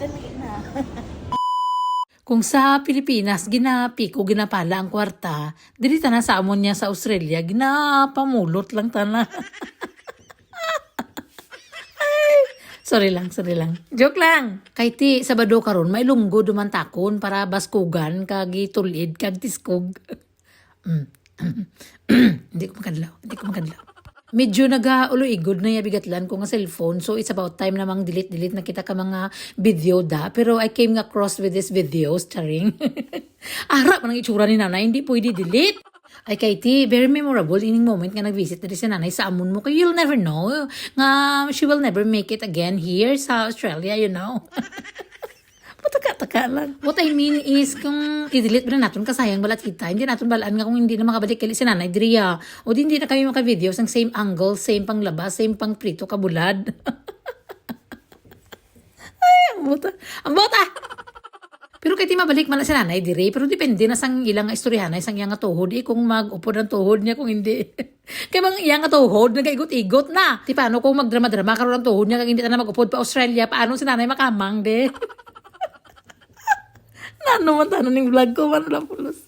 Dali na. Kung sa Pilipinas, ginapi ko, ginapala ang kwarta, dili na sa amon niya sa Australia, ginapamulot lang tana. Sorry lang. Joke lang. Kay ti, Sabado karon may lunggo dumantakon para baskugan, kag tulid, kag tiskog. Hindi ko makadlaw. Medyo nag-uloigod na yabigatlan ko nga cellphone. So it's about time namang delete na kita ka mga video da. Pero I came across with this videos, charing. Ara pa ng itsura ni nanay, hindi pwede delete. Ay kay ti, very memorable ining moment nga nag-visit na si nanay sa amon mo. Kaya you'll never know nga she will never make it again here sa Australia, you know. Pataka lang. What I mean is, kung i-delete ba na natin, kasayang balat kita, hindi natin balaan nga kung hindi na makabalik kali si nanay diriya. O hindi na kami maka-videos ng same angle, same pang labas, same pang prito kabulad. Ay, ang bota! Pero kaya ti mabalik man na si nanay diri, pero depende na sang ilang istoryahan na isang iyang nga tuhod, kung mag-upod ang tuhod niya, kung hindi. Kaya bang iyang nga tuhod, nagaigot-igot na. Ti paano kung magdrama-drama karoon ang tuhod niya, kag hindi na mag-upod pa Australia, paano si nanay makamang, de? Ano man tanong ng vlog ko, man lang pulos.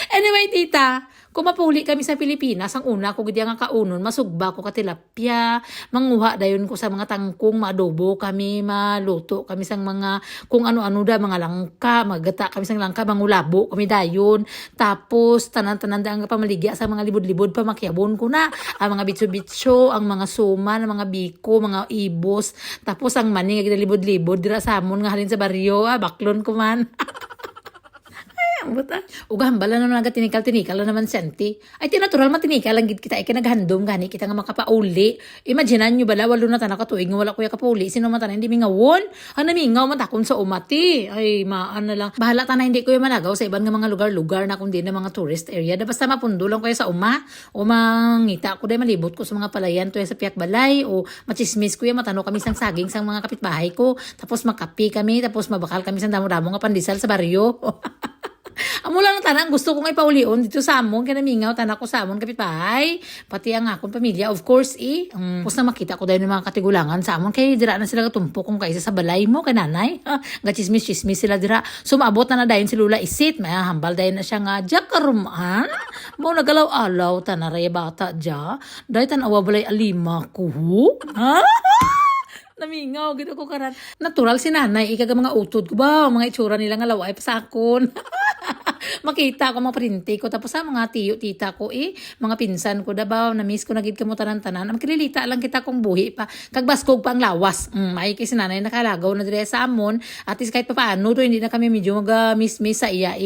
Anyway, tita, kung mapuli kami sa Pilipinas, ang una ko gidi nga kaunon, masugba ko ka tilapia, manguha dayon ko sa mga tangkong, maadobo kami, maluto kami sa mga, kung ano-ano da, mga langka, magata kami sa langka, mangulabo kami dayon, tapos tanan-tanan da ang pamaligya sa mga libod-libod, pamakyabon ko na, ang mga bitso-bitso, ang mga suman, ang mga biko, mga ibos, tapos ang mani nga libod-libod, dira sa amon nga halin sa baryo, baklon ko man. Buta. Uga hambala na naga tinikal na naman senti. Ay tinatural matinikal lang gid kita ay kinaghandom gani kita nga makapauli. Imaginean nyo bala walo na tanaka tuig nga wala kuya kapauli sino man tanan hindi mingawon. Ano mingaw man takon sa umati. Ay maan na lang. Bahala ta na hindi kuya managaw sa ibang nga mga lugar-lugar na kundi na mga tourist area. Da basta mapundo lang kuya sa uma o mangita ko day malibot ko sa mga palayan tuya sa Piak Balay o machismis kuya matano kami sang saging sang mga kapitbahay ko. Tapos makapi kami tapos mabakal kami sang damo-damo nga pandesal sa baryo. Amo lang ang tanang gusto kong ipaulion dito sa amon kaya namingaw tanak ko sa amon kapitbahay pati ang akong pamilya of course tapos na makita ko dahil ng mga katigulangan sa amon kaya dira na sila katumpok kung kaysa sa balay mo kay nanay gachismis sila dira sumabot na dayon si Lula isit may hambal dayon na siya nga jakaruman mo nagalaw-alaw tanaray bata dya dahi tanawa balay alima ko ha. Namingaw, gito ko karan. Natural si nanay, ikaga mga utod ko ba? Mga itsura nila nga laway pa sa akon. Makita ko mga printi ko. Tapos sa mga tiyo, tita ko mga pinsan ko da ba? Na-miss ko nagid kamo tanan-tanan. Makililita lang kita kong buhi pa. Kagbaskog pa ang lawas. Ay kasi nanay nakalagaw na dire sa amon. At least kahit pa paano, hindi na kami medyo mag-miss-miss sa iya